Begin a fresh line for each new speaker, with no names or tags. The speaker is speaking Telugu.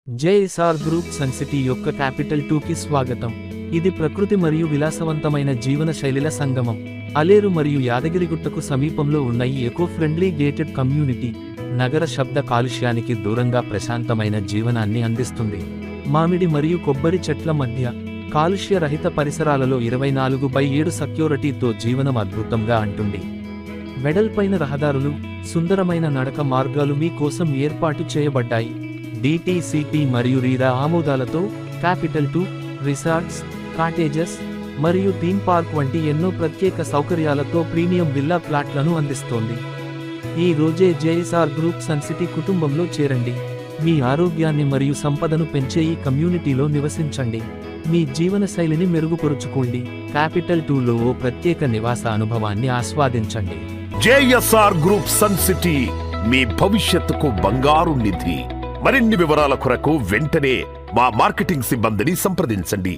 జేఎస్ఆర్ గ్రూప్ సన్ సిటీ యొక్క క్యాపిటల్ 2కి స్వాగతం. ఇది ప్రకృతి మరియు విలాసవంతమైన జీవన శైలిల సంగమం. అలేరు మరియు యాదగిరిగుట్టకు సమీపంలో ఉన్న ఈ ఎకో ఫ్రెండ్లీ గేటెడ్ కమ్యూనిటీ నగర శబ్ద కాలుష్యానికి దూరంగా ప్రశాంతమైన జీవనాన్ని అందిస్తుంది. మామిడి మరియు కొబ్బరి చెట్ల మధ్య కాలుష్య రహిత పరిసరాలలో 24/7 సెక్యూరిటీతో జీవనం అద్భుతంగా అంటుంది. వెడల్పైన రహదారులు, సుందరమైన నడక మార్గాలు మీ కోసం ఏర్పాటు చేయబడ్డాయి. DTCP మరియు రీరా ఆమోదాలతో క్యాపిటల్ 2 రిసార్ట్స్, కాటేజెస్ మరియు థీమ్ పార్క్ వంటి ఎన్నో ప్రత్యేక సౌకర్యాలతో ప్రీమియం విల్లా ఫ్లాట్లను అందిస్తోంది. ఈ రోజే జేఎస్ఆర్ గ్రూప్ సన్ సిటీ కుటుంబంలో చేరండి. మీ ఆరోగ్యాన్ని మరియు సంపదను పెంచే ఈ కమ్యూనిటీలో నివసించండి. మీ జీవన శైలిని మెరుగుపరుచుకోండి. క్యాపిటల్ 2లో ఓ ప్రత్యేక నివాస అనుభవాన్ని ఆస్వాదించండి.
జేఎస్ఆర్ గ్రూప్ సన్ సిటీ మీ భవిష్యత్తుకు బంగారు నిధి. మరిన్ని వివరాల కొరకు వెంటనే మా మార్కెటింగ్ సిబ్బందిని సంప్రదించండి.